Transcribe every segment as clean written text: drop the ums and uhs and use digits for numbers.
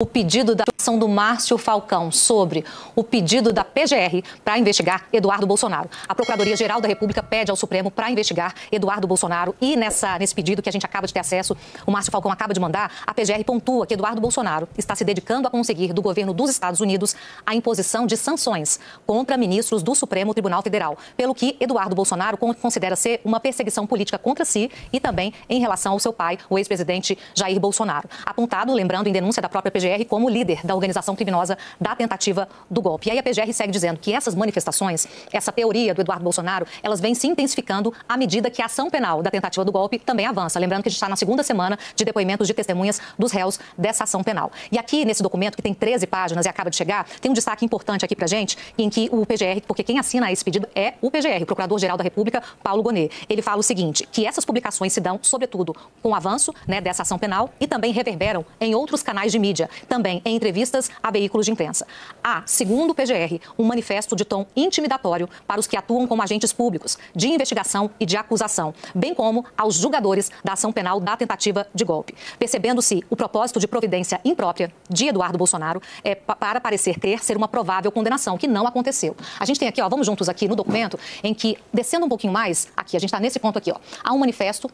O pedido da ação do Márcio Falcão sobre o pedido da PGR para investigar Eduardo Bolsonaro. A Procuradoria-Geral da República pede ao Supremo para investigar Eduardo Bolsonaro e nesse pedido que a gente acaba de ter acesso, o Márcio Falcão acaba de mandar, a PGR pontua que Eduardo Bolsonaro está se dedicando a conseguir do governo dos Estados Unidos a imposição de sanções contra ministros do Supremo Tribunal Federal, pelo que Eduardo Bolsonaro considera ser uma perseguição política contra si e também em relação ao seu pai, o ex-presidente Jair Bolsonaro. Apontado, lembrando, em denúncia da própria PGR, como líder da organização criminosa da tentativa do golpe. E aí a PGR segue dizendo que essas manifestações, essa teoria do Eduardo Bolsonaro, elas vêm se intensificando à medida que a ação penal da tentativa do golpe também avança. Lembrando que a gente está na segunda semana de depoimentos de testemunhas dos réus dessa ação penal. E aqui, nesse documento, que tem 13 páginas e acaba de chegar, tem um destaque importante aqui pra gente, em que o PGR, porque quem assina esse pedido é o PGR, o Procurador-Geral da República, Paulo Gonet. Ele fala o seguinte, que essas publicações se dão, sobretudo, com o avanço, dessa ação penal e também reverberam em outros canais de mídia, também em entrevistas a veículos de imprensa. Há, segundo o PGR, um manifesto de tom intimidatório para os que atuam como agentes públicos de investigação e de acusação, bem como aos julgadores da ação penal da tentativa de golpe. Percebendo-se o propósito de providência imprópria de Eduardo Bolsonaro para parecer crer ser uma provável condenação, que não aconteceu. A gente tem aqui, vamos juntos aqui no documento, em que, descendo um pouquinho mais, aqui, a gente está nesse ponto aqui, há um manifesto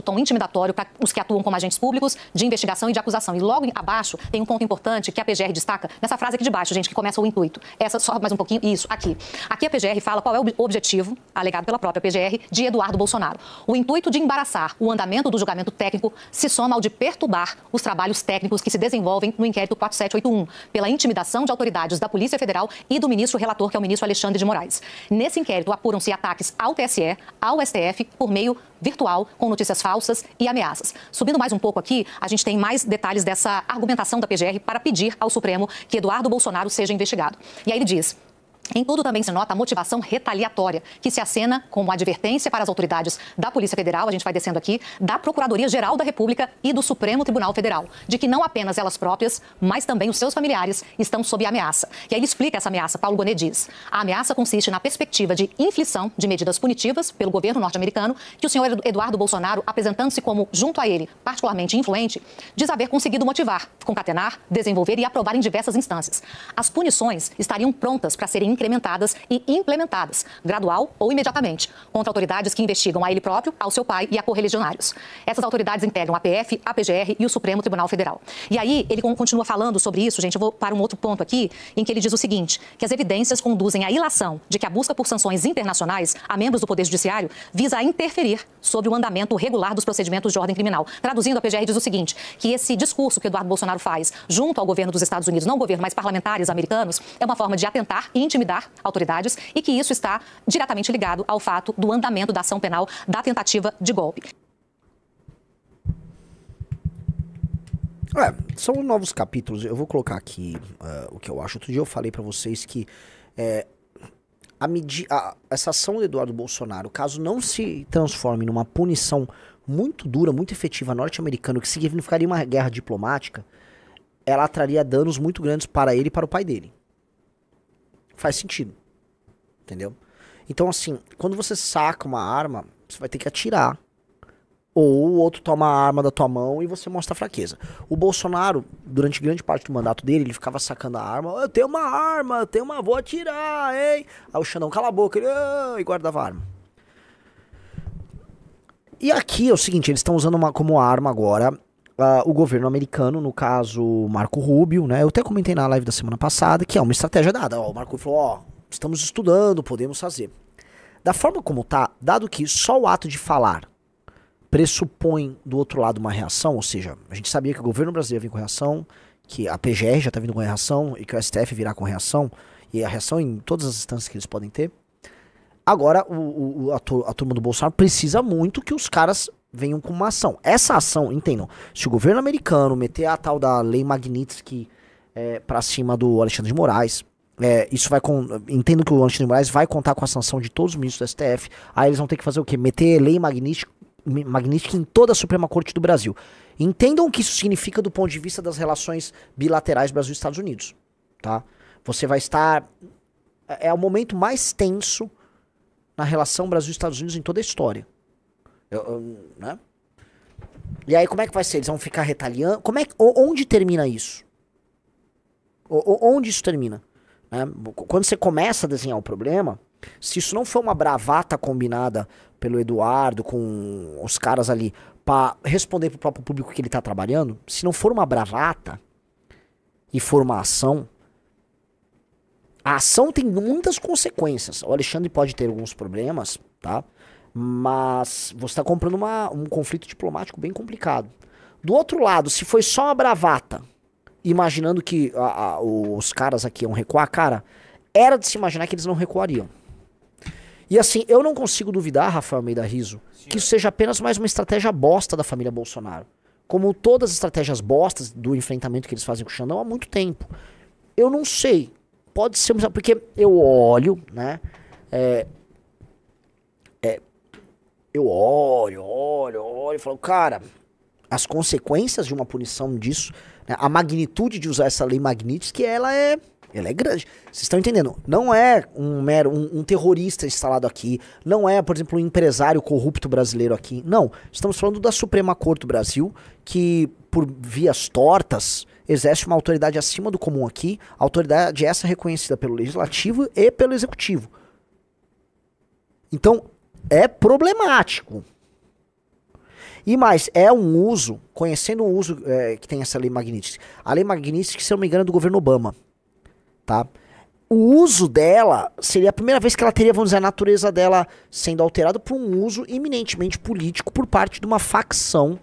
tom intimidatório para os que atuam como agentes públicos de investigação e de acusação. E logo abaixo tem um ponto importante que a PGR destaca, nessa frase aqui de baixo, gente, que começa o intuito. Essa, só mais um pouquinho, isso, aqui. Aqui a PGR fala qual é o objetivo, alegado pela própria PGR, de Eduardo Bolsonaro. O intuito de embaraçar o andamento do julgamento técnico se soma ao de perturbar os trabalhos técnicos que se desenvolvem no inquérito 4781, pela intimidação de autoridades da Polícia Federal e do ministro relator, que é o ministro Alexandre de Moraes. Nesse inquérito apuram-se ataques ao TSE, ao STF, por meio virtual, com notícias falsas e ameaças. Subindo mais um pouco aqui, a gente tem mais detalhes dessa argumentação da PGR para pedir ao Supremo que Eduardo Bolsonaro seja investigado. E aí ele diz: em tudo também se nota a motivação retaliatória, que se acena como advertência para as autoridades da Polícia Federal, a gente vai descendo aqui, da Procuradoria-Geral da República e do Supremo Tribunal Federal, de que não apenas elas próprias, mas também os seus familiares estão sob ameaça. E aí ele explica essa ameaça. Paulo Gonet diz: a ameaça consiste na perspectiva de inflição de medidas punitivas pelo governo norte-americano, que o senhor Eduardo Bolsonaro, apresentando-se como, junto a ele, particularmente influente, diz haver conseguido motivar, concatenar, desenvolver e aprovar em diversas instâncias. As punições estariam prontas para serem incrementadas e implementadas, gradual ou imediatamente, contra autoridades que investigam a ele próprio, ao seu pai e a correligionários. Essas autoridades integram a PF, a PGR e o Supremo Tribunal Federal. E aí ele continua falando sobre isso, gente, eu vou para um outro ponto aqui, em que ele diz o seguinte, que as evidências conduzem à ilação de que a busca por sanções internacionais a membros do Poder Judiciário visa a interferir sobre o andamento regular dos procedimentos de ordem criminal. Traduzindo, a PGR diz o seguinte, que esse discurso que Eduardo Bolsonaro faz junto ao governo dos Estados Unidos, não o governo, mas parlamentares americanos, é uma forma de atentar e intimidar autoridades e que isso está diretamente ligado ao fato do andamento da ação penal da tentativa de golpe. São novos capítulos. Eu vou colocar aqui o que eu acho. Outro dia eu falei pra vocês que essa ação do Eduardo Bolsonaro, caso não se transforme numa punição muito dura, muito efetiva norte-americana, que significaria uma guerra diplomática, ela traria danos muito grandes para ele e para o pai dele. Faz sentido, entendeu? Então, assim, quando você saca uma arma, você vai ter que atirar. Ou o outro toma a arma da tua mão e você mostra fraqueza. O Bolsonaro, durante grande parte do mandato dele, ele ficava sacando a arma. Eu tenho uma arma, vou atirar, hein? Aí o Xandão, cala a boca, ele e guardava a arma. E aqui é o seguinte, eles estão usando como arma agora o governo americano, no caso Marco Rubio, né? Eu até comentei na live da semana passada que é uma estratégia dada. O Marco Rubio falou, estamos estudando, podemos fazer. Da forma como tá, dado que só o ato de falar pressupõe do outro lado uma reação, ou seja, a gente sabia que o governo brasileiro vem com reação, que a PGR já tá vindo com reação e que o STF virá com reação, e a reação em todas as instâncias que eles podem ter. Agora, a turma do Bolsonaro precisa muito que os caras venham com uma ação. Essa ação, entendam, se o governo americano meter a tal da lei Magnitsky pra cima do Alexandre de Moraes, isso vai entendo que o Alexandre de Moraes vai contar com a sanção de todos os ministros do STF, aí eles vão ter que fazer o quê? Meter lei Magnitsky em toda a Suprema Corte do Brasil. Entendam o que isso significa do ponto de vista das relações bilaterais Brasil e Estados Unidos, tá? Você vai estar... É o momento mais tenso na relação Brasil e Estados Unidos em toda a história. Né? E aí como é que vai ser? Eles vão ficar retaliando? Onde termina isso? Onde isso termina? Né? Quando você começa a desenhar o problema, se isso não for uma bravata combinada pelo Eduardo com os caras ali pra responder pro próprio público que ele tá trabalhando, se não for uma bravata e for uma ação, a ação tem muitas consequências. O Alexandre pode ter alguns problemas, tá? Mas você está comprando um conflito diplomático bem complicado. Do outro lado, se foi só uma bravata, imaginando que os caras aqui iam recuar, cara, era de se imaginar que eles não recuariam. E assim, eu não consigo duvidar, Rafael Almeida Rizzo, que isso seja apenas mais uma estratégia bosta da família Bolsonaro. Como todas as estratégias bostas do enfrentamento que eles fazem com o Xandão há muito tempo. Eu não sei. Pode ser, porque eu olho, né? Eu olho e falo, cara, as consequências de uma punição disso, né, a magnitude de usar essa lei Magnitsky, ela é grande. Vocês estão entendendo? Não é um terrorista instalado aqui, não é, por exemplo, um empresário corrupto brasileiro aqui. Não, estamos falando da Suprema Corte do Brasil, que por vias tortas exerce uma autoridade acima do comum aqui, autoridade essa reconhecida pelo Legislativo e pelo Executivo. Então, é problemático. E mais, é um uso, conhecendo o uso que tem essa lei Magnitsky. A lei Magnitsky, se eu não me engano, é do governo Obama. Tá? O uso dela seria a primeira vez que ela teria, vamos dizer, a natureza dela sendo alterada por um uso eminentemente político por parte de uma facção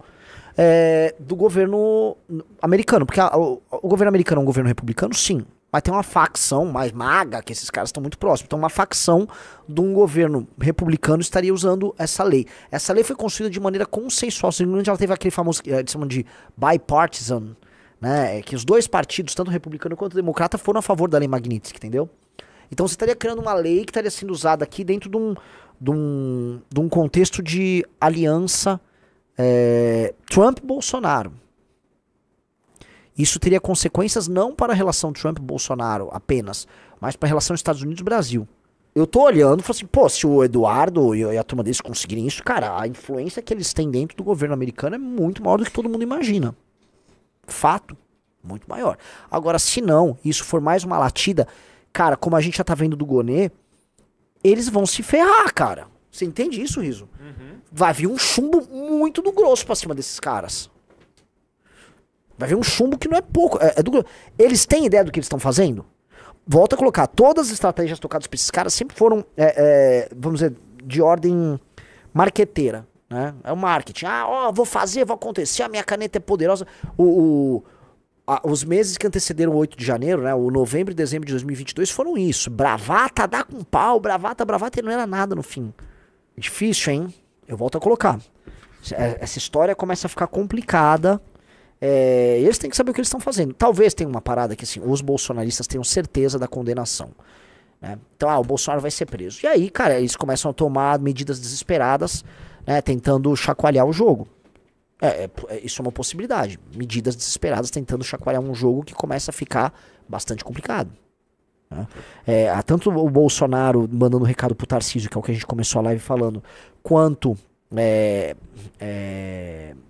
do governo americano. Porque o governo americano é um governo republicano, sim. Mas tem uma facção mais maga, que esses caras estão muito próximos. Então uma facção de um governo republicano estaria usando essa lei. Essa lei foi construída de maneira consensual. Se não me engano, ela teve aquele famoso, eles chamam de bipartisan, né? Que os dois partidos, tanto o republicano quanto o democrata, foram a favor da lei Magnitsky, entendeu? Então você estaria criando uma lei que estaria sendo usada aqui dentro de um contexto de aliança Trump-Bolsonaro. Isso teria consequências não para a relação Trump-Bolsonaro apenas, mas para a relação Estados Unidos-Brasil. Eu tô olhando e falo assim, pô, se o Eduardo e a turma deles conseguirem isso, cara, a influência que eles têm dentro do governo americano é muito maior do que todo mundo imagina. Fato, muito maior. Agora, se não, isso for mais uma latida, cara, como a gente já tá vendo do Gonê, eles vão se ferrar, cara. Você entende isso, Rizzo? Uhum. Vai vir um chumbo muito do grosso pra cima desses caras. Vai vir um chumbo que não é pouco. Eles têm ideia do que eles estão fazendo? Volto a colocar, todas as estratégias tocadas por esses caras sempre foram, vamos dizer, de ordem marqueteira. Né? É o marketing. Vou fazer, vou acontecer, a minha caneta é poderosa. Os meses que antecederam o 8 de janeiro, né, o novembro e dezembro de 2022 foram isso. Bravata, dá com pau, bravata, e não era nada no fim. Difícil, hein? Eu volto a colocar. Essa história começa a ficar complicada. Eles têm que saber o que eles estão fazendo. Talvez tenha uma parada que assim, os bolsonaristas tenham certeza da condenação. Né? Então, o Bolsonaro vai ser preso. E aí, cara, eles começam a tomar medidas desesperadas, né, tentando chacoalhar o jogo. Isso é uma possibilidade. Medidas desesperadas tentando chacoalhar um jogo que começa a ficar bastante complicado. Né? Tanto o Bolsonaro mandando recado pro Tarcísio, que é o que a gente começou a live falando, quanto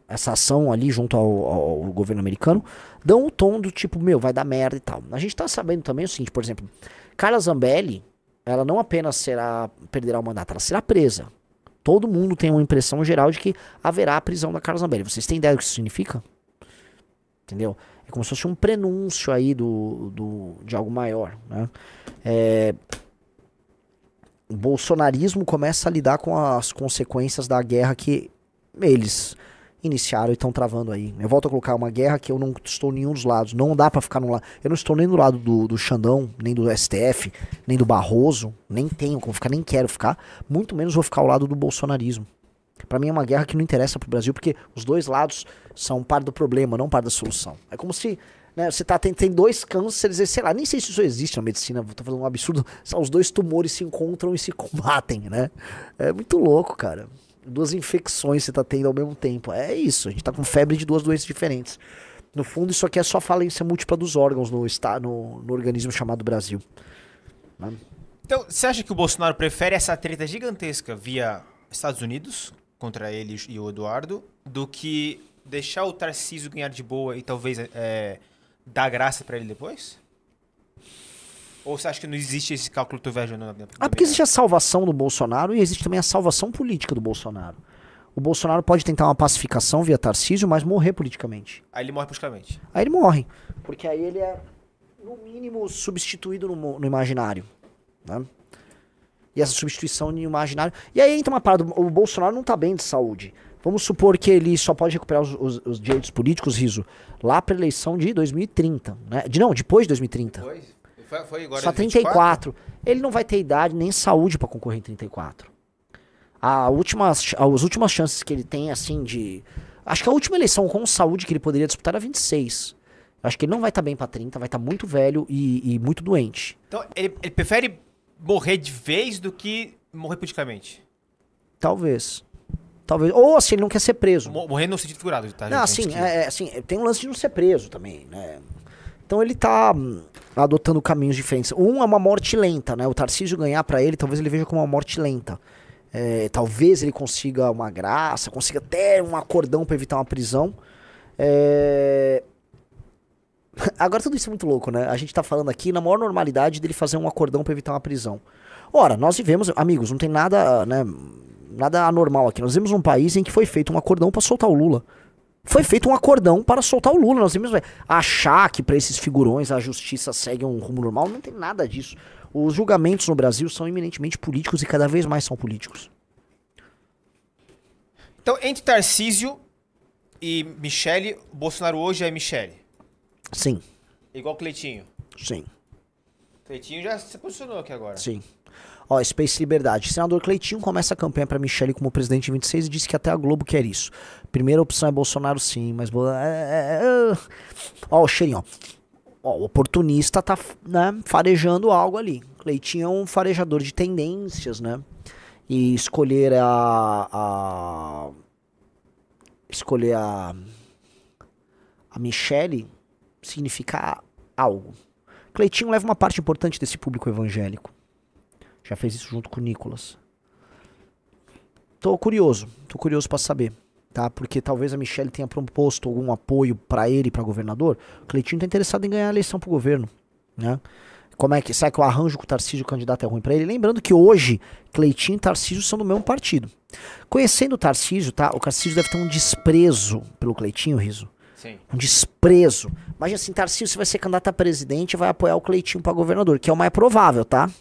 essa ação ali junto ao governo americano, dão o tom do tipo, vai dar merda e tal. A gente tá sabendo também o seguinte, por exemplo, Carla Zambelli, ela não apenas perderá o mandato, ela será presa. Todo mundo tem uma impressão geral de que haverá a prisão da Carla Zambelli. Vocês têm ideia do que isso significa? Entendeu? É como se fosse um prenúncio aí de algo maior, né? O bolsonarismo começa a lidar com as consequências da guerra que eles iniciaram e estão travando aí. Eu volto a colocar uma guerra que eu não estou em nenhum dos lados. Não dá pra ficar no lado. Eu não estou nem do lado do Xandão, nem do STF, nem do Barroso. Nem tenho como ficar, nem quero ficar. Muito menos vou ficar ao lado do bolsonarismo. Pra mim é uma guerra que não interessa pro Brasil, porque os dois lados são parte do problema, não parte da solução. É como se, né, você tem dois cânceres, sei lá, nem sei se isso existe na medicina, tô falando um absurdo. Os dois tumores se encontram e se combatem, né? É muito louco, cara. Duas infecções você tá tendo ao mesmo tempo. É isso, a gente tá com febre de duas doenças diferentes. No fundo, isso aqui é só falência múltipla dos órgãos no organismo chamado Brasil. Né? Então, você acha que o Bolsonaro prefere essa treta gigantesca via Estados Unidos, contra ele e o Eduardo, do que deixar o Tarcísio ganhar de boa e talvez dar graça pra ele depois? Ou você acha que não existe esse cálculo que eu tô viajando na minha porque existe a salvação do Bolsonaro e existe também a salvação política do Bolsonaro. O Bolsonaro pode tentar uma pacificação via Tarcísio, mas morrer politicamente. Aí ele morre politicamente. Aí ele morre. Porque aí ele é, no mínimo, substituído no imaginário. Né? E essa substituição no imaginário... E aí entra uma parada, o Bolsonaro não tá bem de saúde. Vamos supor que ele só pode recuperar os direitos políticos, Riso, lá pra eleição de 2030. Né? Depois de 2030. Depois? Foi agora Só 34. Ele não vai ter idade nem saúde pra concorrer em 34. As últimas chances que ele tem, assim, de... Acho que a última eleição com saúde que ele poderia disputar era 26. Acho que ele não vai estar bem pra 30, vai estar muito velho e muito doente. Então, ele prefere morrer de vez do que morrer politicamente? Talvez. Ou, assim, ele não quer ser preso. Morrer no sentido figurado, tá? Não, assim, tem um lance de não ser preso também, né? Então ele tá adotando caminhos diferentes. É uma morte lenta, né? O Tarcísio ganhar pra ele, talvez ele veja como uma morte lenta. Talvez ele consiga uma graça, consiga até um acordão pra evitar uma prisão. Agora tudo isso é muito louco, né? A gente tá falando aqui na maior normalidade dele fazer um acordão pra evitar uma prisão. Ora, nós vivemos, amigos, não tem nada, né, nada anormal aqui. Nós vivemos um país em que foi feito um acordão pra soltar o Lula. Foi feito um acordão para soltar o Lula. Nós temos achar que para esses figurões a justiça segue um rumo normal. Não tem nada disso. Os julgamentos no Brasil são eminentemente políticos e cada vez mais são políticos. Então, entre Tarcísio e Michele, o Bolsonaro hoje é Michele? Sim. Igual o Cleitinho? Sim. Cleitinho já se posicionou aqui agora. Sim. Ó, Space Liberdade. Senador Cleitinho começa a campanha para Michele como presidente em 26 e disse que até a Globo quer isso. Primeira opção é Bolsonaro, sim, mas... Ó, o cheirinho, ó. O oportunista tá, né, farejando algo ali. Cleitinho é um farejador de tendências, né? E escolher a Michele significa algo. Cleitinho leva uma parte importante desse público evangélico. Já fez isso junto com o Nicolas. Tô curioso pra saber, tá? Porque talvez a Michele tenha proposto algum apoio pra ele, pra governador. O Cleitinho tá interessado em ganhar a eleição pro governo, né? Como é que, será que o arranjo com o Tarcísio, o candidato, é ruim pra ele? Lembrando que hoje, Cleitinho e Tarcísio são do mesmo partido. Conhecendo o Tarcísio, tá? O Tarcísio deve ter um desprezo pelo Cleitinho, Riso. Sim. Um desprezo. Imagina assim, Tarcísio, você vai ser candidato a presidente e vai apoiar o Cleitinho pra governador, que é o mais provável, tá?